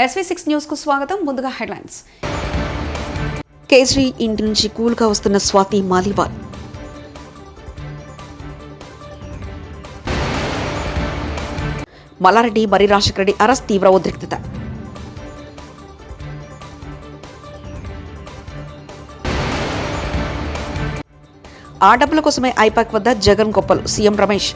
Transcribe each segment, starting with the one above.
SV6 news కు స్వాగతం. ముందుగా హెడ్లైన్స్. కేజ్రీ ఇంటి నుంచి కూల్గా వస్తున్న స్వాతి మాలివాల్. మల్లారెడ్డి మర్రి రాజశేఖర రెడ్డి అరెస్ట్ తీవ్ర ఉద్రిక్తత. ఆ డబ్బుల కోసమే ఐపాక్ వద్ద జగన్ గొప్పలు. సీఎం రమేష్.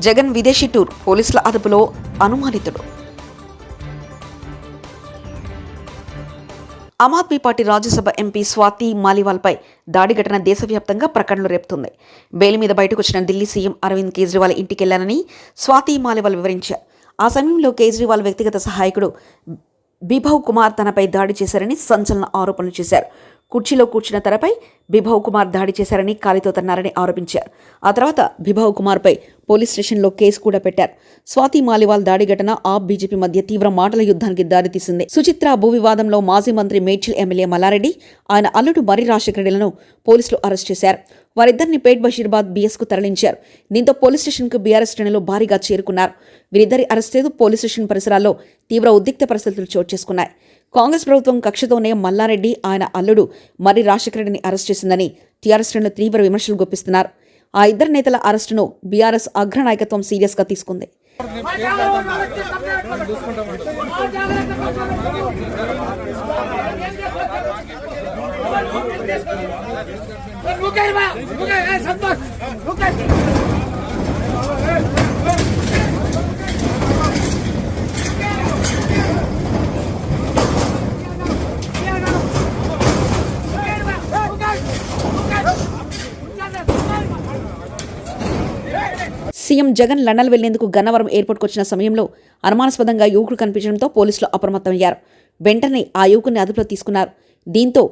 జగన్ విదేశీ టూర్, పోలీసుల అదుపులో అనుమానితుడు. ఆమ్ ఆద్మీ పార్టీ రాజ్యసభ ఎంపీ స్వాతి మాలివాల్పై దాడి ఘటన దేశవ్యాప్తంగా ప్రకటనలు రేపుతుంది. బెయిల్ మీద బయటకు వచ్చిన ఢిల్లీ సీఎం అరవింద్ కేజ్రీవాల్ ఇంటికెళ్లానని స్వాతి మాలివాల్ వివరించారు. ఆ సమయంలో కేజ్రీవాల్ వ్యక్తిగత సహాయకుడు బిభవ్ కుమార్ తనపై దాడి చేశారని సంచలన ఆరోపణలు చేశారు. కుర్చీలో కూర్చున్న తనపై బిభవ్ కుమార్ దాడి చేశారని కాలితో తన్నారని ఆరోపించారు. ఆ తర్వాత బిభవ్ కుమార్పై పోలీస్ స్టేషన్లో కేసు కూడా పెట్టారు. స్వాతి మాలివాల్ దాడి ఘటన ఆప్ బీజేపీ మధ్య తీవ్ర మాటల యుద్ధానికి దారితీసింది. సుచిత్ర భూ వివాదంలో మాజీ మంత్రి మేడ్చల్ ఎమ్మెల్యే మల్లారెడ్డి, ఆయన అల్లుడు మర్రి రాజశేఖర రెడ్డిలను పోలీసులు అరెస్ట్ చేశారు. వారిద్దరిని పేట్ బషీర్బాద్ బీఎస్కు తరలించారు. దీంతో పోలీస్ స్టేషన్కు బీఆర్ఎస్ శ్రేణులు భారీగా చేరుకున్నారు. వీరిద్దరి అరెస్టు పోలీస్ స్టేషన్ పరిసరాల్లో తీవ్ర ఉద్రిక్త పరిస్థితులు చోటు చేసుకున్నాయి. కాంగ్రెస్ ప్రభుత్వం కక్షతోనే మల్లారెడ్డి, ఆయన అల్లుడు మర్రి రాజశేఖర రెడ్డిని అరెస్ట్ చేసిందని టీఆర్ఎస్ శ్రేణులు తీవ్ర విమర్శలు గుప్పిస్తున్నారు. ఆ ఇద్దరు నేతల అరెస్టును బీఆర్ఎస్ అగ్రనాయకత్వం సీరియస్గా తీసుకుంది. సీఎం జగన్ లండన్ వెళ్లేందుకు గన్నవరం ఎయిర్పోర్ట్కు వచ్చిన సమయంలో అనుమానాస్పదంగా యువకుడు కనిపించడంతో పోలీసులు అప్రమత్తమయ్యారు. వెంటనే ఆ యువకుడిని అదుపులో తీసుకున్నారు. దీంతో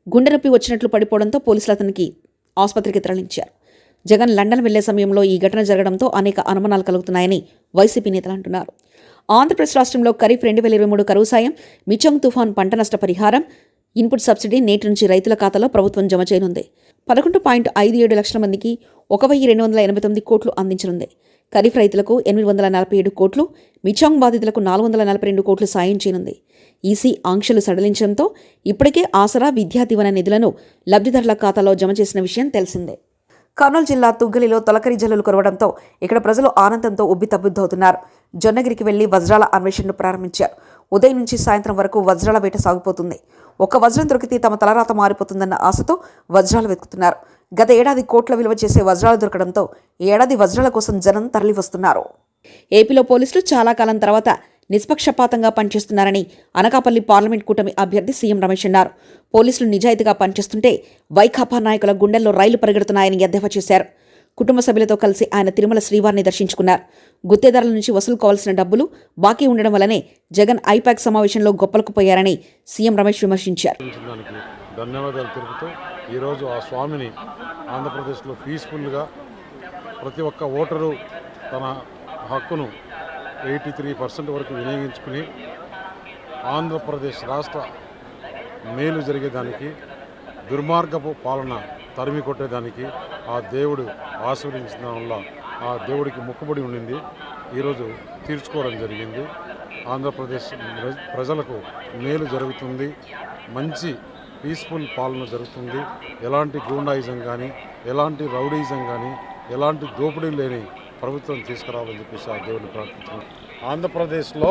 గుండె నొప్పి వచ్చినట్లు పడిపోవడంతో పోలీసులు అతనికి ఆసుపత్రికి తరలించారు. జగన్ లండన్ వెళ్లే సమయంలో ఈ ఘటన జరగడంతో అనేక అనుమానాలు కలుగుతున్నాయని వైసీపీ నేతలు అంటున్నారు. ఆంధ్రప్రదేశ్ రాష్ట్రంలో ఖరీఫ్ 2023 కరువు సాయం, మిచంగ్ తుఫాన్ పంట నష్ట పరిహారం, ఇన్పుట్ సబ్సిడీ నేటి నుంచి రైతుల ఖాతాలో ప్రభుత్వం జమ చేయనుంది. 11.57 లక్షల మందికి 1289 కోట్లు అందించనుంది. ఖరీఫ్ రైతులకు 847 కోట్లు, మిచాంగ్ బాధితులకు 442 కోట్లు సాయం చేయనుంది. ఈసీ ఆంక్షలు సడలించడంతో ఇప్పటికే ఆసరా, విద్యా దీవెన నిధులను లబ్ధిదారుల ఖాతాలో జమ చేసిన విషయం తెలిసిందే. కర్నూలు జిల్లా తుగ్గలిలో తొలకరి జల్లులు కురవడంతో ఇక్కడ ప్రజలు ఆనందంతో ఉబ్బితబ్బుద్దవుతున్నారు. జొన్నగిరికి వెళ్లి వజ్రాల అన్వేషణను ప్రారంభించారు. ఉదయం నుంచి సాయంత్రం వరకు వజ్రాల వేట సాగిపోతుంది. ఒక్క వజ్రం దొరికితే తమ తలరాత మారిపోతుందన్న ఆశతో వజ్రాలు వెతుకుతున్నారు. గత ఏడాది కోట్ల విలువ చేసే వజ్రాలు దొరకడంతో ఈ ఏడాది వజ్రాల కోసం జనం తరలివస్తున్నారు. ఏపీలో పోలీసులు చాలా కాలం తర్వాత నిష్పక్షపాతంగా పనిచేస్తున్నారని అనకాపల్లి పార్లమెంట్ కూటమి అభ్యర్థి సీఎం రమేష్ అన్నారు. పోలీసులు నిజాయితీగా పనిచేస్తుంటే వైకాపా నాయకుల గుండెల్లో రైలు పరిగెడుతున్నాయని ఎద్దేవా చేశారు. కుటుంబ సభ్యులతో కలిసి ఆయన తిరుమల శ్రీవారిని దర్శించుకున్నారు. గుత్తేదారుల నుంచి వసూలు కావాల్సిన డబ్బులు బాకీ ఉండడం వల్లనే జగన్ ఐపాక్ సమావేశంలో గొప్పలకు పోయారని సీఎం రమేష్ విమర్శించారు. ధన్యవాదాలు తెలుపుతూ ఈరోజు ఆ స్వామిని ఆంధ్రప్రదేశ్లో పీస్ఫుల్గా ప్రతి ఒక్క ఓటరు తన హక్కును 83% వరకు వినియోగించుకుని ఆంధ్రప్రదేశ్ రాష్ట్ర మేలు జరిగేదానికి, దుర్మార్గపు పాలన తరిమి కొట్టేదానికి ఆ దేవుడు ఆశీర్వదించిన వల్ల ఆ దేవుడికి మొక్కుబడి ఉండింది. ఈరోజు తీర్చుకోవడం జరిగింది. ఆంధ్రప్రదేశ్ ప్రజలకు మేలు జరుగుతుంది, మంచి పీస్ఫుల్ పాలన జరుగుతుంది. ఎలాంటి గూండాయిజం కానీ, ఎలాంటి రౌడీజం కానీ, ఎలాంటి దోపిడీ లేని ప్రభుత్వం తీసుకురావాలని చెప్పేసి ఆ దేవుడిని ప్రార్థించారు. ఆంధ్రప్రదేశ్లో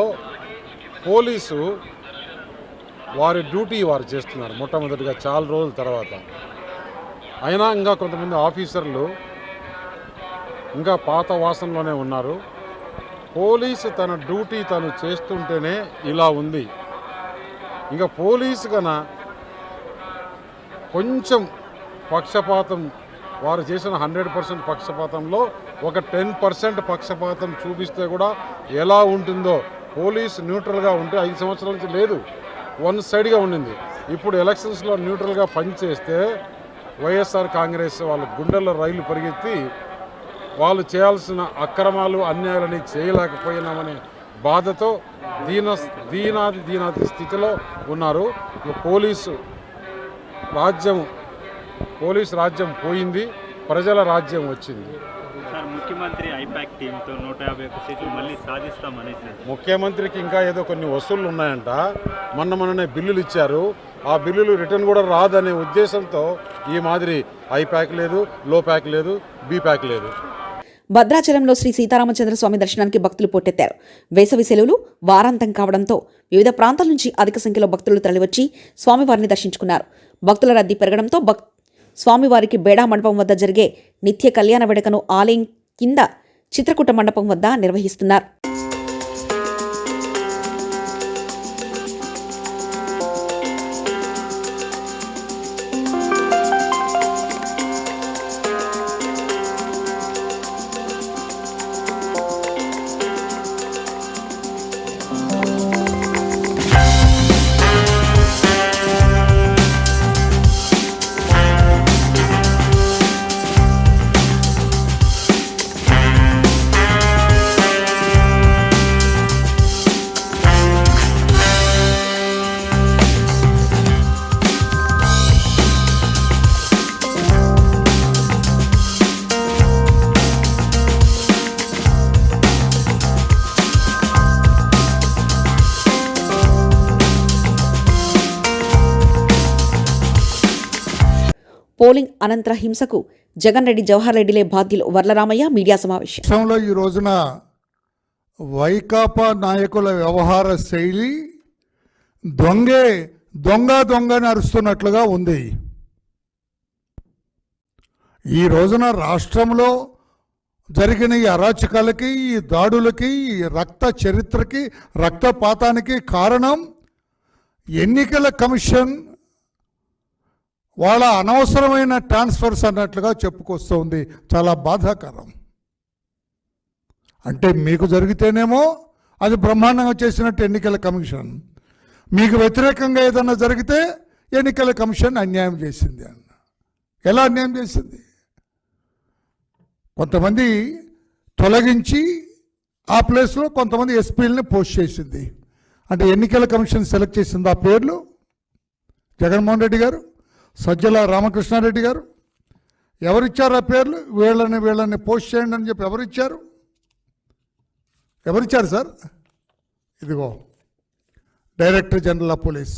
పోలీసు వారి డ్యూటీ వారు చేస్తున్నారు మొట్టమొదటిగా చాలా రోజుల తర్వాత. అయినా ఇంకా కొంతమంది ఆఫీసర్లు ఇంకా పాత వాసనలోనే ఉన్నారు. పోలీసు తన డ్యూటీ తను చేస్తుంటేనే ఇలా ఉంది. ఇంకా పోలీసు కన్నా కొంచెం పక్షపాతం, వారు చేసిన 100% పక్షపాతంలో ఒక 10% పక్షపాతం చూపిస్తే కూడా ఎలా ఉంటుందో. పోలీసు న్యూట్రల్గా ఉంటే 5 సంవత్సరాల నుంచి లేదు, వన్ సైడ్గా ఉండింది. ఇప్పుడు ఎలక్షన్స్లో న్యూట్రల్గా పనిచేస్తే వైఎస్ఆర్ కాంగ్రెస్ వాళ్ళ గుండెల్లో రైలు పరిగెత్తి వాళ్ళు చేయాల్సిన అక్రమాలు, అన్యాయాలని చేయలేకపోయినామనే బాధతో దీనాది స్థితిలో ఉన్నారు. పోలీసు రాజ్యం పోలీస్ రాజ్యం పోయింది, ప్రజల రాజ్యం వచ్చింది. సార్, ముఖ్యమంత్రి ఐపాక్ టీంతో 151 సీట్లు మళ్ళీ సాధిస్తామనేసి ముఖ్యమంత్రికి ఇంకా ఏదో కొన్ని వసూళ్లు ఉన్నాయంట. మొన్ననే బిల్లులు ఇచ్చారు. ఆ బిల్లులు రిటర్న్ కూడా రాదనే ఉద్దేశంతో ఈ మాదిరి ఐ ప్యాక్ లేదు, లో ప్యాక్ లేదు, బి ప్యాక్ లేదు. భద్రాచలంలో శ్రీ సీతారామచంద్ర స్వామి దర్శనానికి భక్తులు పోటెత్తారు. వేసవి సెలవులు వారాంతం కావడంతో వివిధ ప్రాంతాల నుంచి అధిక సంఖ్యలో భక్తులు తరలివచ్చి స్వామివారిని దర్శించుకున్నారు. భక్తుల రద్దీ పెరగడంతో స్వామివారికి బేడా మండపం వద్ద జరిగే నిత్య కళ్యాణ వేడుకను ఆలయం కింద చిత్రకూట మండపం వద్ద నిర్వహిస్తున్నారు. పోలింగ్ అనంతర హింసకు జగన్ రెడ్డి, జవహర్ రెడ్డిలే బాధ్యులు. వర్లరామయ్య మీడియా సమావేశం. రాష్ట్రంలో ఈ రోజున వైకాపా నాయకుల వ్యవహార శైలి దొంగ నరుస్తున్నట్లుగా ఉంది. ఈ రోజున రాష్ట్రంలో జరిగిన ఈ అరాచకాలకి, ఈ దాడులకి, ఈ రక్త చరిత్రకి, రక్తపాతానికి కారణం ఎన్నికల కమిషన్ వాళ్ళ అనవసరమైన ట్రాన్స్ఫర్స్ అన్నట్లుగా చెప్పుకొస్తుంది. చాలా బాధాకరం. అంటే మీకు జరిగితేనేమో అది బ్రహ్మాండంగా చేసినట్టు ఎన్నికల కమిషన్, మీకు వ్యతిరేకంగా ఏదన్నా జరిగితే ఎన్నికల కమిషన్ అన్యాయం చేసింది అన్న. ఎలా అన్యాయం చేసింది? కొంతమంది తొలగించి ఆ ప్లేస్లో కొంతమంది ఎస్పీలని పోస్ట్ చేసింది. అంటే ఎన్నికల కమిషన్ సెలెక్ట్ చేసింది ఆ పేర్లు. జగన్మోహన్ రెడ్డి గారు, సజ్జల రామకృష్ణారెడ్డి గారు ఎవరిచ్చారు ఆ పేర్లు? వీళ్ళని పోస్ట్ చేయండి అని చెప్పి ఎవరిచ్చారు సార్? ఇదిగో డైరెక్టర్ జనరల్ ఆఫ్ పోలీస్.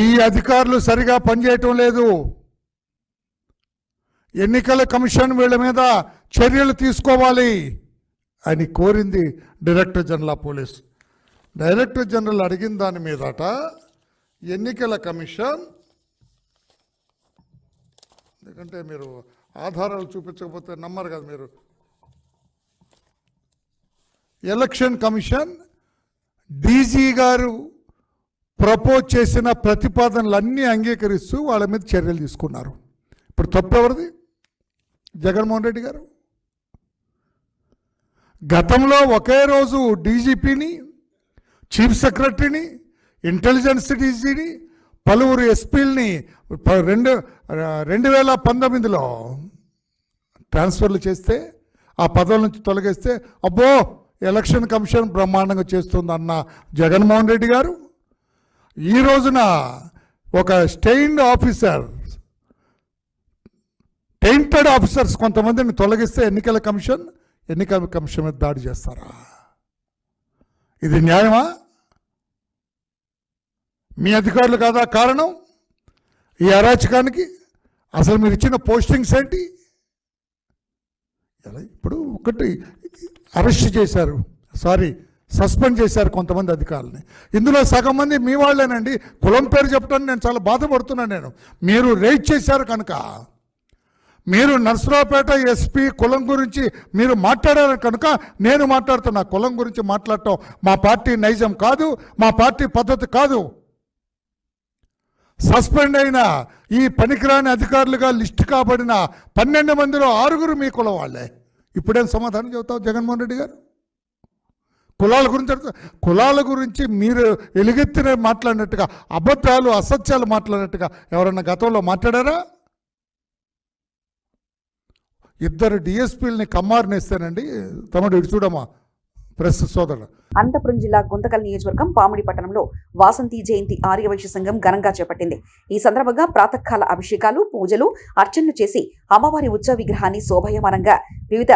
ఈ అధికారులు సరిగా పనిచేయటం లేదు. ఎన్నికల కమిషన్ వీళ్ళ మీద చర్యలు తీసుకోవాలి అని కోరింది director general of police. Director general అడిగిన దాని మీదట ఎన్నికల కమిషన్, ఎందుకంటే మీరు ఆధారాలు చూపించకపోతే నమ్మరు కదా మీరు, ఎలక్షన్ కమిషన్ డీజీ గారు ప్రపోజ్ చేసిన ప్రతిపాదనలన్నీ అంగీకరిస్తూ వాళ్ళ మీద చర్యలు తీసుకున్నారు. ఇప్పుడు తప్పు ఎవరిది? జగన్మోహన్ రెడ్డి గారు. గతంలో ఒకే రోజు డీజీపీని, చీఫ్ సెక్రటరీని, ఇంటెలిజెన్స్ డీజీని, పలువురు ఎస్పీలని 2019లో ట్రాన్స్ఫర్లు చేస్తే, ఆ పదవుల నుంచి తొలగిస్తే అబ్బో ఎలక్షన్ కమిషన్ బ్రహ్మాండంగా చేస్తుందన్న జగన్మోహన్ రెడ్డి గారు ఈ రోజున ఒక టెయింటెడ్ ఆఫీసర్స్ కొంతమందిని తొలగిస్తే ఎన్నికల కమిషన్ మీద దాడి చేస్తారా? ఇది న్యాయమా? మీ అధికారులు కాదా కారణం ఈ అరాచకానికి? అసలు మీరు ఇచ్చిన పోస్టింగ్స్ ఏంటి? ఇప్పుడు ఒకటి అరెస్ట్ చేశారు, సస్పెండ్ చేశారు కొంతమంది అధికారులని. ఇందులో సగం మంది మీ వాళ్ళేనండి. కులం పేరు చెప్పడానికి నేను చాలా బాధపడుతున్నాను. మీరు రేట్ చేశారు కనుక, మీరు నర్సరావుపేట ఎస్పీ కులం గురించి మీరు మాట్లాడారు కనుక నేను మాట్లాడుతున్నా. కులం గురించి మాట్లాడటం మా పార్టీ నైజం కాదు, మా పార్టీ పద్ధతి కాదు. సస్పెండ్ అయిన ఈ పనికిరాని అధికారులుగా లిస్టు కాబడిన 12 మందిలో 6 మీ కులం వాళ్ళే. ఇప్పుడేం సమాధానం చెబుతావు జగన్మోహన్ రెడ్డి గారు? కులాల గురించి మీరు ఎలుగెత్తిన మాట్లాడినట్టుగా, అబద్ధాలు అసత్యాలు మాట్లాడినట్టుగా ఎవరన్నా గతంలో మాట్లాడారా? 2 డిఎస్పీలని కమ్మారినేస్తానండి. తమ్ముడు ఇటు చూడమ్మా, ప్రెస్ సోదరులు. అనంతపురం జిల్లా గుంతకల్ నియోజకవర్గం పామిడి పట్టణంలో వాసంతి జయంతి ఆర్యవైశ్య సంఘం ఘనంగా చేపట్టింది. ఈ సందర్భంగా ప్రాతకాల అభిషేకాలు, పూజలు, అర్చనలు చేసి అమ్మవారి ఉత్సవ విగ్రహాన్ని శోభాయమానంగా వివిధ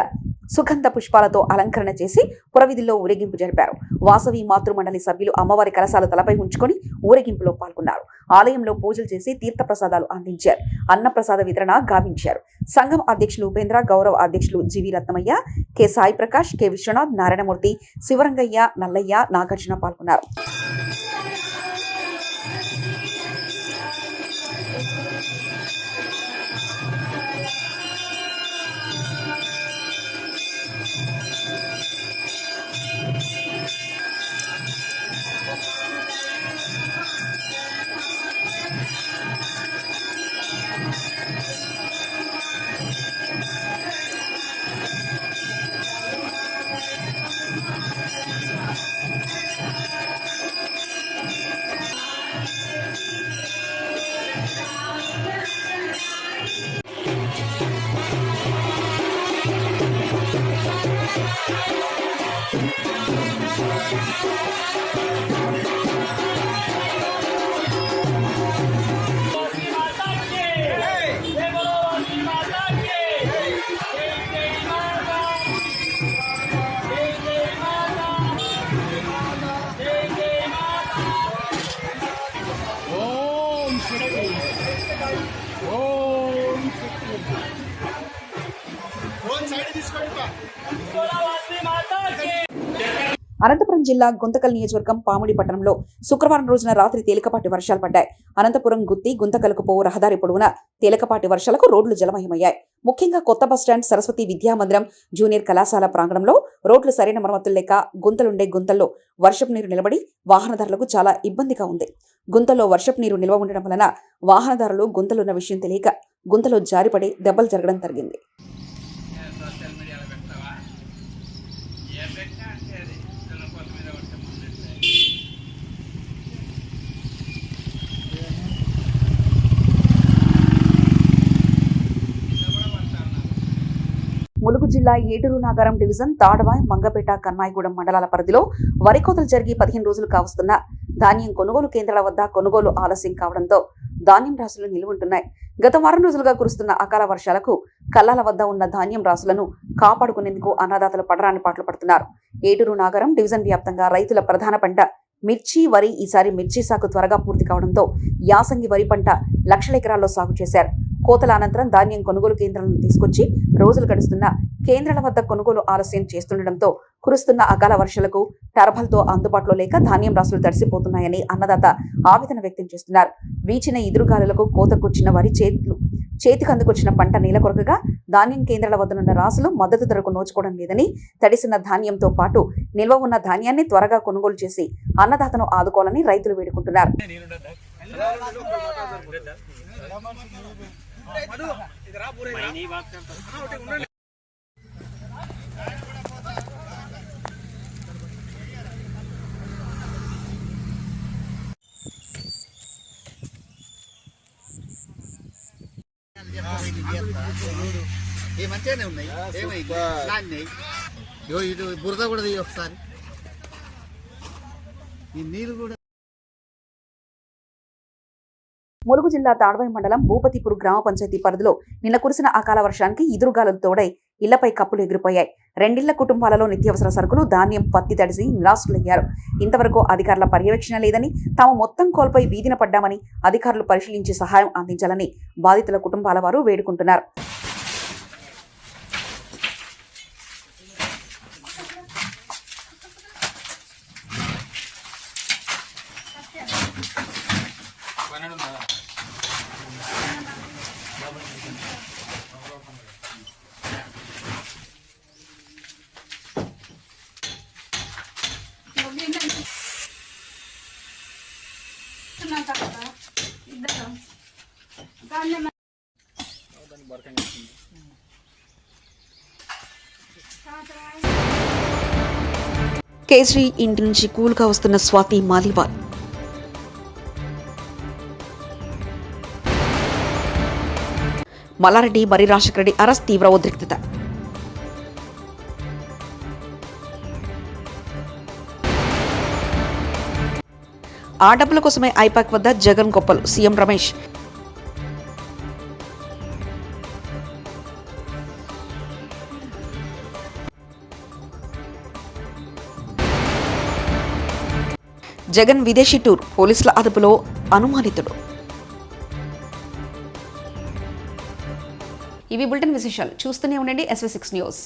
సుగంధ పుష్పాలతో అలంకరణ చేసి పురవీధుల్లో ఊరేగింపు జరిపారు. వాసవి మాతృమండలి సభ్యులు అమ్మవారి కలశాలు తలపై ఉంచుకొని ఊరేగింపులో పాల్గొన్నారు. ఆలయంలో పూజలు చేసి తీర్థప్రసాదాలు అందించారు. అన్నప్రసాద వితరణ గావించారు. సంఘం అధ్యక్షులు ఉపేంద్ర, గౌరవ అధ్యక్షులు జీవి రత్నమయ్య, కె సాయి ప్రకాష్, కె విశ్వనాథ్, నారాయణమూర్తి, శివరంగయ్య, నల్లయ్య, నాగార్జున పాల్గొన్నారు. అనంతపురం జిల్లా గుంతకల్ నియోజకవర్గం పామిడి పట్టణంలో శుక్రవారం రోజున రాత్రి తేలికపాటి వర్షాలు పడ్డాయి. అనంతపురం గుత్తి గుంతకల్కు పోవు రహదారి పొడవునా తేలికపాటి వర్షాలకు రోడ్లు జలమయమయ్యాయి. ముఖ్యంగా కొత్త బస్టాండ్, సరస్వతి విద్యామందిరం, జూనియర్ కళాశాల ప్రాంగణంలో రోడ్లు సరైన మరమ్మతులు లేక గుంతలుండే గుంతల్లో వర్షపు నీరు నిలబడి వాహనదారులకు చాలా ఇబ్బందిగా ఉంది. గుంతలో వర్షపు నీరు నిల్వ ఉండడం వలన వాహనదారులు గుంతలున్న విషయం తెలియక గుంతలో జారిపడి దెబ్బలు జరగడం జరిగింది. ములుగు జిల్లా ఏటూరు నాగారం డివిజన్ తాడవాయ్, మంగపేట, కన్నాయిగూడెం మండలాల పరిధిలో వరి కోతలు జరిగి 15 రోజులు కావస్తున్న ధాన్యం కొనుగోలు కేంద్రాల వద్ద కొనుగోలు ఆలస్యం కావడంతో ధాన్యం రాసులు నిలువుంటున్నాయి. గత వారం రోజులుగా కురుస్తున్న అకాల వర్షాలకు కల్లాల వద్ద ఉన్న ధాన్యం రాసులను కాపాడుకునేందుకు అన్నదాతలు పడరాని పాటలు పడుతున్నారు. ఏటూరు నాగారం డివిజన్ వ్యాప్తంగా రైతుల ప్రధాన పంట మిర్చి, వరి. ఈసారి మిర్చి సాగు త్వరగా పూర్తి కావడంతో యాసంగి వరి పంట లక్షల ఎకరాల్లో సాగు చేశారు. కోతల అనంతరం ధాన్యం కొనుగోలు కేంద్రాలను తీసుకొచ్చి రోజులు గడుస్తున్న కేంద్రాల వద్ద కొనుగోలు ఆలస్యం చేస్తుండటంతో కురుస్తున్న అకాల వర్షాలకు టర్బల్తో అందుబాటులో లేక ధాన్యం రాసులు తడిసిపోతున్నాయని అన్నదాత ఆవేదన వ్యక్తం చేస్తున్నారు. వీచిన ఎదురుగాలులకు కోతకొచ్చిన వరి చేతికి అందుకొచ్చిన పంట నేల కొరకగా ధాన్యం కేంద్రాల వద్దనున్న రాసులు మద్దతు ధరకు నోచుకోవడం లేదని, తడిసిన ధాన్యంతో పాటు నిల్వ ఉన్న ధాన్యాన్ని త్వరగా కొనుగోలు చేసి అన్నదాతను ఆదుకోవాలని రైతులు వేడుకుంటున్నారు. మంచిగానే ఉన్నాయి. ఇటు బురద కూడా తీయ ఒకసారి, ఈ నీళ్ళు కూడా. ములుగు జిల్లా తాడవాయి మండలం భూపతిపూర్ గ్రామ పంచాయతీ పరిధిలో నిన్న కురిసిన అకాల వర్షానికి ఎదురుగాలులు తోడై ఇళ్లపై కప్పులు ఎగిరిపోయాయి. రెండిళ్ల కుటుంబాలలో నిత్యావసర సరుకులు, ధాన్యం, పత్తి తడిసి నిరాశులయ్యారు. ఇంతవరకు అధికారుల పర్యవేక్షణ లేదని, తాము మొత్తం కోల్పోయి వీధిన పడ్డామని అధికారులు పరిశీలించి సహాయం అందించాలని బాధితుల కుటుంబాల వారు వేడుకుంటున్నారు. కేసరి ఇంటి నుంచి కూల్గా వస్తున్న స్వాతి మాలివాల్. మల్లారెడ్డి, మరి రాజశేఖర రెడ్డి అరెస్ట్ తీవ్ర ఉద్రిక్తత. ఆ డబ్బుల కోసమే ఐపాక్ వద్ద జగన్ గొప్పలు సీఎం రమేష్. జగన్ విదేశీ టూర్, పోలీసుల అదుపులో అనుమానితుడు. ఇవి బులెటిన్ విశేషాలు. చూస్తూనే ఉండండి SV6 న్యూస్.